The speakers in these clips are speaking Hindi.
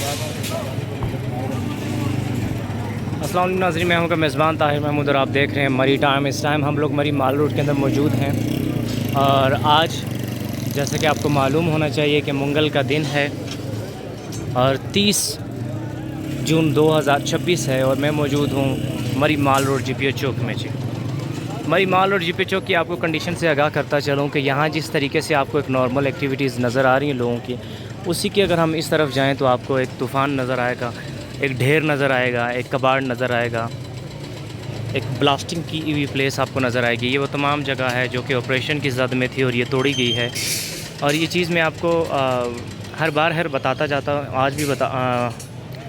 अस्सलाम वालेकुम नाज़रीन, मैं हूं का मेज़बान ताहिर महमूद और आप देख रहे हैं मरी टाइम। इस टाइम हम लोग मरी माल रोड के अंदर मौजूद हैं और आज जैसे कि आपको मालूम होना चाहिए कि मंगल का दिन है और 30 जून 2026 है और मैं मौजूद हूं मरी माल रोड जीपीओ चौक में। जी, मरी माल रोड जीपीओ चौक की आपको कंडीशन से आगाह करता चलूँ कि यहाँ जिस तरीके से आपको एक नॉर्मल एक्टिविटीज़ नज़र आ रही हैं लोगों की, उसी की अगर हम इस तरफ जाएँ तो आपको एक तूफ़ान नज़र आएगा, एक ढेर नज़र आएगा, एक कबाड़ नज़र आएगा, एक ब्लास्टिंग की हुई प्लेस आपको नज़र आएगी। ये वो तमाम जगह है जो कि ऑपरेशन की ज़द में थी और ये तोड़ी गई है। और ये चीज़ मैं आपको हर बार बताता जाता हूँ, आज भी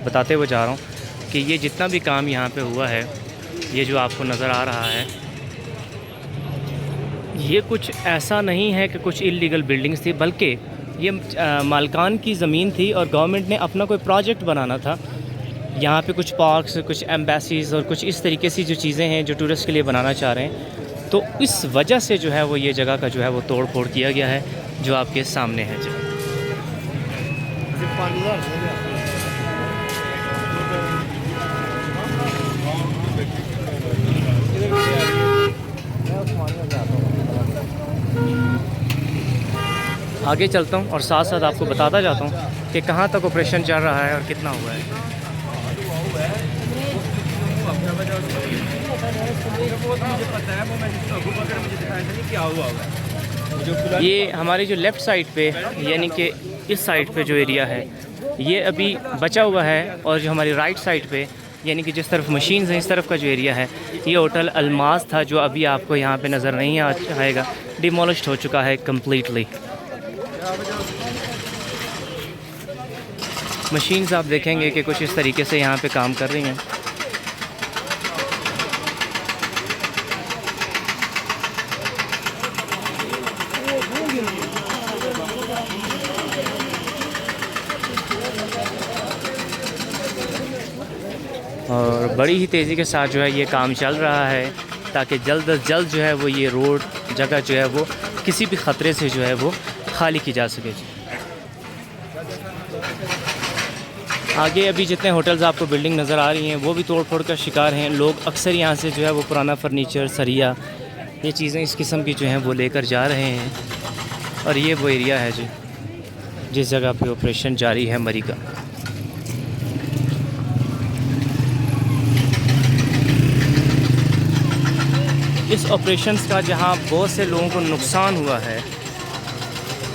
बताते हुए जा रहा हूँ कि ये जितना भी काम यहाँ पे हुआ है, ये जो आपको नज़र आ रहा है, ये कुछ ऐसा नहीं है कि कुछ इल्लीगल बिल्डिंग्स थी, बल्कि ये मालकान की ज़मीन थी और गवर्नमेंट ने अपना कोई प्रोजेक्ट बनाना था। यहाँ पे कुछ पार्क्स, कुछ एम्बेसीज़ और कुछ इस तरीके से जो चीज़ें हैं जो टूरिस्ट के लिए बनाना चाह रहे हैं, तो इस वजह से जो है वो ये जगह का जो है वो तोड़ फोड़ किया गया है जो आपके सामने है। जो आगे चलता हूँ और साथ साथ आपको बताता जाता हूँ कि कहाँ तक ऑपरेशन चल रहा है और कितना हुआ है। ये हमारी जो लेफ़्ट साइड पे, यानी कि इस साइड पे जो एरिया है ये अभी बचा हुआ है, और जो हमारी राइट साइड पे यानी कि जिस तरफ मशीन्स हैं इस तरफ का जो एरिया है, ये होटल अलमास था जो अभी आपको यहाँ पे नज़र नहीं आएगा, डिमोलिश्ड हो चुका है कम्प्लीटली। मशीन्स आप देखेंगे कि कुछ इस तरीके से यहाँ पे काम कर रही हैं। और बड़ी ही तेज़ी के साथ जो है ये काम चल रहा है ताकि जल्द अज जल्द जो है वो ये रोड जगह जो है वो किसी भी ख़तरे से जो है वो खाली की जा सके। आगे अभी जितने होटल्स आपको बिल्डिंग नज़र आ रही हैं वो भी तोड़ फोड़ का शिकार हैं। लोग अक्सर यहाँ से जो है वो पुराना फर्नीचर, सरिया, ये चीज़ें इस किस्म की जो हैं वो लेकर जा रहे हैं। और ये वो एरिया है जो जिस जगह पे ऑपरेशन जारी है मरी का। इस ऑपरेशंस का जहां बहुत से लोगों को नुकसान हुआ है,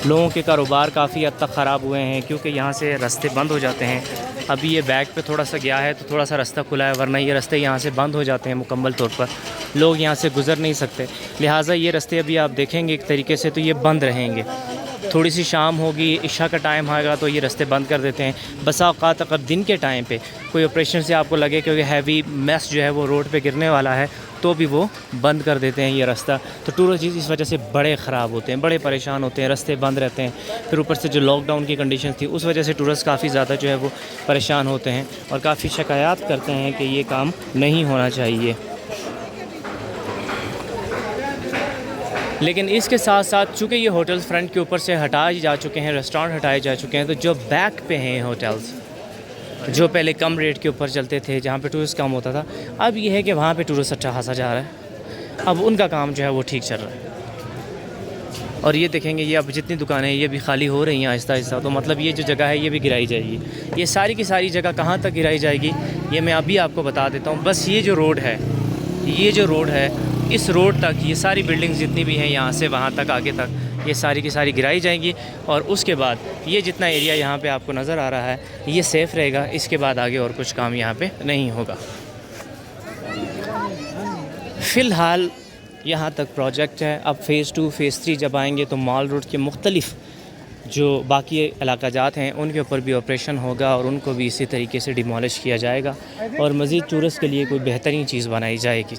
लोगों के कारोबार काफ़ी हद तक ख़राब हुए हैं क्योंकि यहाँ से रास्ते बंद हो जाते हैं। अभी ये बैक पे थोड़ा सा गया है तो थोड़ा सा रास्ता खुला है, वरना ये रास्ते यहाँ से बंद हो जाते हैं मुकम्मल तौर पर, लोग यहाँ से गुज़र नहीं सकते। लिहाजा ये रास्ते अभी आप देखेंगे एक तरीके से तो ये बंद रहेंगे। थोड़ी सी शाम होगी, इशा का टाइम आएगा तो ये रास्ते बंद कर देते हैं। बसा औक़ात अगर दिन के टाइम पे कोई ऑपरेशन से आपको लगे क्योंकि हैवी मैस जो है वो रोड पे गिरने वाला है तो भी वो बंद कर देते हैं ये रास्ता। तो टूरिस्ट इस वजह से बड़े ख़राब होते हैं, बड़े परेशान होते हैं, रास्ते बंद रहते हैं। फिर ऊपर से जो लॉकडाउन की कंडीशन थी उस वजह से टूरिस्ट काफ़ी ज़्यादा जो है वो परेशान होते हैं और काफ़ी शिकायत करते हैं कि ये काम नहीं होना चाहिए। लेकिन इसके साथ साथ चूँकि ये होटल्स फ्रंट के ऊपर से हटाए जा चुके हैं, रेस्टोरेंट हटाए जा चुके हैं, तो जो बैक पे हैं होटल्स जो पहले कम रेट के ऊपर चलते थे, जहाँ पे टूरिस्ट कम होता था, अब ये है कि वहाँ पे टूरिस्ट अच्छा खासा जा रहा है। अब उनका काम जो है वो ठीक चल रहा है। और ये देखेंगे ये अब जितनी दुकानें हैं ये भी खाली हो रही हैं आहिस्ता आहिस्ता, तो मतलब ये जो जगह है ये भी गिराई जाएगी। ये सारी की सारी जगह कहाँ तक गिराई जाएगी ये मैं अभी आपको बता देता हूँ। बस ये जो रोड है, ये जो रोड है, इस रोड तक ये सारी बिल्डिंग्स जितनी भी हैं यहाँ से वहाँ तक आगे तक ये सारी की सारी गिराई जाएंगी। और उसके बाद ये जितना एरिया यहाँ पे आपको नज़र आ रहा है ये सेफ़ रहेगा। इसके बाद आगे और कुछ काम यहाँ पे नहीं होगा। फ़िलहाल यहाँ तक प्रोजेक्ट है। अब फ़ेज़ 2, फ़ेज़ 3 जब आएंगे तो माल रोड के मुख्तलिफ़ जो बाकी इलाका जात हैं उनके ऊपर भी ऑपरेशन होगा और उनको भी इसी तरीके से डिमोलिश किया जाएगा और मज़ीद टूरिस्ट के लिए कोई बेहतरीन चीज़ बनाई जाएगी।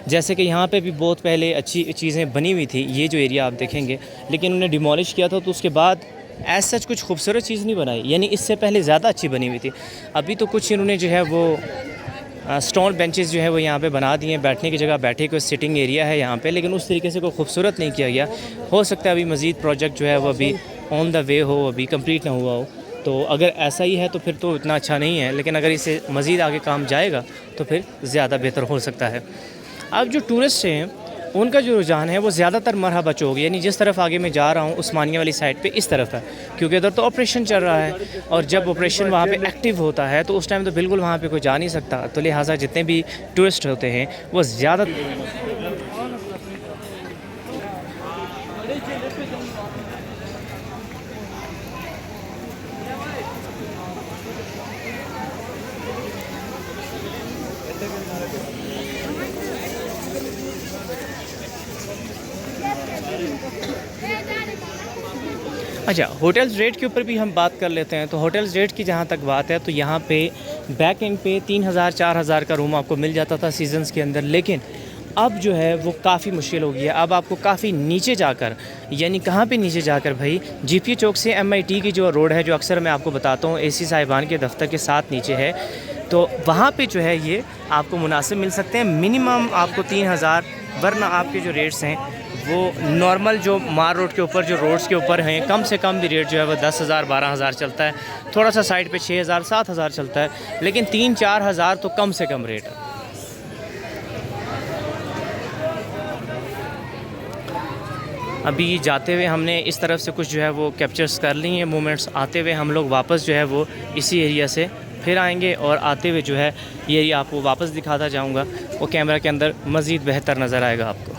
जैसे कि यहाँ पे भी बहुत पहले अच्छी चीज़ें बनी हुई थी, ये जो एरिया आप देखेंगे, लेकिन उन्हें डिमोलिश किया था तो उसके बाद एज सच कुछ खूबसूरत चीज़ नहीं बनाई, यानी इससे पहले ज़्यादा अच्छी बनी हुई थी। अभी तो कुछ इन्होंने जो है वो स्टोन बेंचेस जो है वो यहाँ पे बना दिए हैं, बैठने की जगह, बैठे कोई सिटिंग एरिया है यहाँ पे, लेकिन उस तरीके से कोई खूबसूरत नहीं किया गया। हो सकता है अभी मज़ीद प्रोजेक्ट जो है वो अभी ऑन द वे हो, अभी कंप्लीट ना हुआ हो, तो अगर ऐसा ही है तो फिर तो इतना अच्छा नहीं है, लेकिन अगर इसे मज़ीद आगे काम जाएगा तो फिर ज़्यादा बेहतर हो सकता है। अब जो टूरिस्ट हैं उनका जो रुझान है वो ज़्यादातर मरहबा चौक, यानी जिस तरफ आगे मैं जा रहा हूँ उस्मानिया वाली साइड पे, इस तरफ है, क्योंकि इधर तो ऑपरेशन चल रहा है और जब ऑपरेशन वहाँ पे एक्टिव होता है तो उस टाइम तो बिल्कुल वहाँ पे कोई जा नहीं सकता। तो लिहाजा जितने भी टूरिस्ट होते हैं वो ज़्यादा अच्छा, होटल्स रेट के ऊपर भी हम बात कर लेते हैं। तो होटल्स रेट की जहाँ तक बात है तो यहाँ पे बैक एंड पे 3000 4000 का रूम आपको मिल जाता था सीजन्स के अंदर, लेकिन अब जो है वो काफ़ी मुश्किल हो गई है। अब आपको काफ़ी नीचे जाकर, यानी कहाँ पे नीचे जाकर भाई, जीपी चौक से MIT की जो रोड है, जो अक्सर मैं आपको बताता हूँ AC साहिबान के दफ्तर के साथ नीचे है, तो वहाँ पे जो है ये आपको मुनासिब मिल सकते हैं। मिनिमम आपको 3000, वरना आपके जो रेट्स हैं वो नॉर्मल जो मार रोड के ऊपर, जो रोड्स के ऊपर हैं, कम से कम भी रेट जो है वो 10,000 12,000 चलता है। थोड़ा सा साइड पे 6,000 7,000 चलता है, लेकिन 3-4 हज़ार तो कम से कम रेट है। अभी जाते हुए हमने इस तरफ से कुछ जो है वो कैप्चर्स कर ली हैं मोमेंट्स। आते हुए हम लोग वापस जो है वो इसी एरिया से फिर आएंगे और आते हुए जो है ये एरिया आपको वापस दिखाता जाऊंगा, वो कैमरा के अंदर मज़ीद बेहतर नज़र आएगा आपको।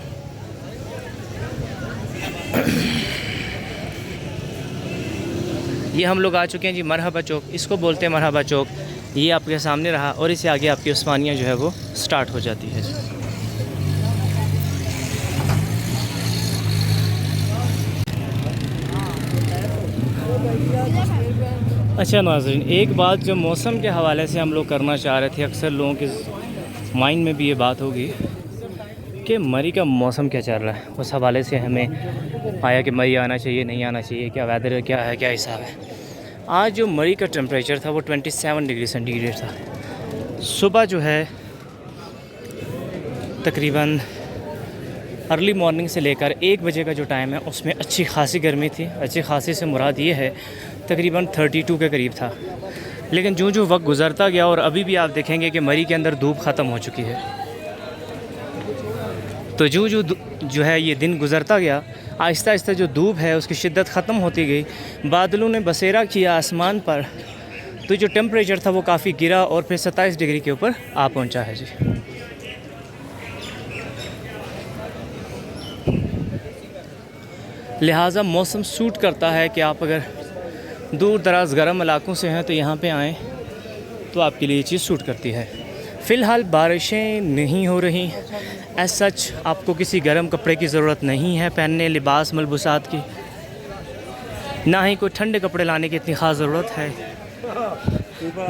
ये हम लोग आ चुके हैं जी मरहबा चौक, इसको बोलते हैं मरहबा चौक। ये आपके सामने रहा और इससे आगे आपकी उस्मानिया जो है वो स्टार्ट हो जाती है। अच्छा नाज़रीन, एक बात जो मौसम के हवाले से हम लोग करना चाह रहे थे, अक्सर लोगों के माइंड में भी ये बात होगी कि मरी का मौसम क्या चल रहा है, उस हवाले से हमें आया कि मरी आना चाहिए नहीं आना चाहिए, क्या वेदर क्या है, क्या हिसाब है। आज जो मरी का टेम्परेचर था वो 27 डिग्री सेंटीग्रेड था। सुबह जो है तकरीबन अर्ली मॉर्निंग से लेकर 1 बजे का जो टाइम है उसमें अच्छी खासी गर्मी थी। अच्छी खासी से मुराद ये है तकरीबन 32 के करीब था, लेकिन जो वक्त गुज़रता गया और अभी भी आप देखेंगे कि मरी के अंदर धूप ख़त्म हो चुकी है। तो जो है ये दिन गुज़रता गया, आहिस्ता आहिस्ता जो धूप है उसकी शिद्दत ख़त्म होती गई, बादलों ने बसेरा किया आसमान पर, तो जो टेम्परेचर था वो काफ़ी गिरा और फिर 27 डिग्री के ऊपर आ पहुंचा है जी। लिहाजा मौसम सूट करता है कि आप अगर दूर दराज गर्म इलाकों से हैं तो यहाँ पे आएँ तो आपके लिए ये चीज़ सूट करती है। फ़िलहाल बारिशें नहीं हो रही, एज सच आपको किसी गर्म कपड़े की ज़रूरत नहीं है पहनने, लिबास मलबूसात की, ना ही कोई ठंडे कपड़े लाने की इतनी ख़ास ज़रूरत है।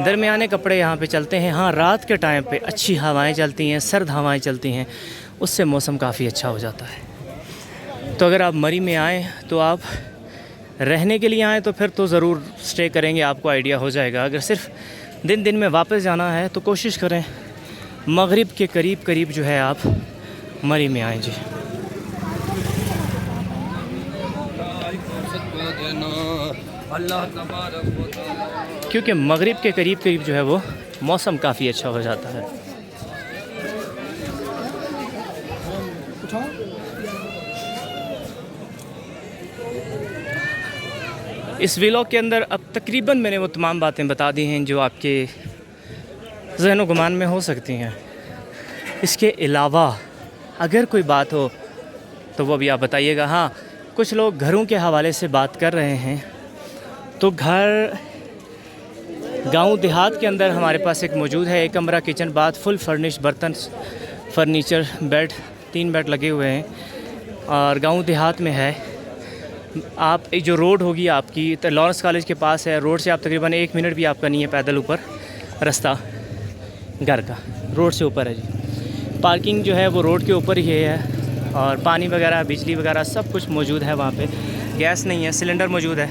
दरमियाने कपड़े यहाँ पे चलते हैं। हाँ, रात के टाइम पे अच्छी हवाएं चलती हैं, सर्द हवाएं चलती हैं, उससे मौसम काफ़ी अच्छा हो जाता है। तो अगर आप मरी में आएँ तो आप रहने के लिए आएँ तो फिर तो ज़रूर स्टे करेंगे, आपको आइडिया हो जाएगा। अगर सिर्फ दिन में वापस जाना है तो कोशिश करें मगरिब के करीब जो है आप मरी में आएँ जी। क्योंकि मगरिब के करीब जो है वो मौसम काफ़ी अच्छा हो जाता है। इस व्लॉग के अंदर अब तकरीबन मैंने वो तमाम बातें बता दी हैं जो आपके ज़हन व गुमान में हो सकती हैं। इसके अलावा अगर कोई बात हो तो वो भी आप बताइएगा। हाँ, कुछ लोग घरों के हवाले से बात कर रहे हैं, तो घर गांव देहात के अंदर हमारे पास एक मौजूद है, 1 कमरा, किचन, बाथ, फुल फर्निश, बर्तन, फर्नीचर, बेड, 3 बेड लगे हुए हैं और गांव देहात में है। आप एक जो रोड होगी आपकी तो लॉरेंस कॉलेज के पास है, रोड से आप तकरीबन 1 मिनट भी आपका नहीं है पैदल ऊपर रास्ता घर का, रोड से ऊपर है जी। पार्किंग जो है वो रोड के ऊपर ही है और पानी वगैरह, बिजली वगैरह सब कुछ मौजूद है वहाँ पे। गैस नहीं है, सिलेंडर मौजूद है,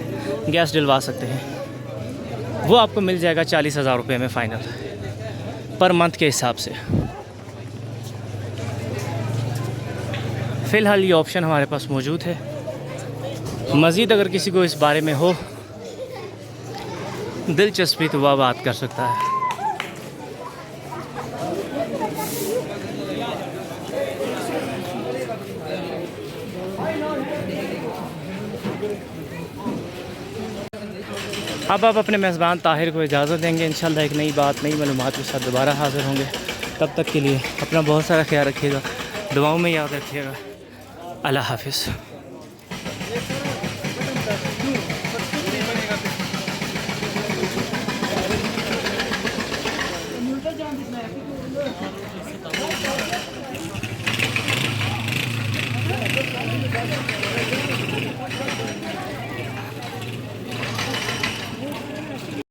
गैस डलवा सकते हैं। वो आपको मिल जाएगा 40,000 रुपये में फ़ाइनल पर मंथ के हिसाब से। फ़िलहाल ये ऑप्शन हमारे पास मौजूद है। मज़ीद अगर किसी को इस बारे में हो दिलचस्पी तो वह बात कर सकता है। अब आप अपने मेज़बान ताहिर को इजाज़त देंगे। इंशाल्लाह एक नई बात, नई मालूमात के साथ दोबारा हाज़िर होंगे। तब तक के लिए अपना बहुत सारा ख्याल रखिएगा, दुआओं में याद रखिएगा। अल्लाह हाफ़िज़।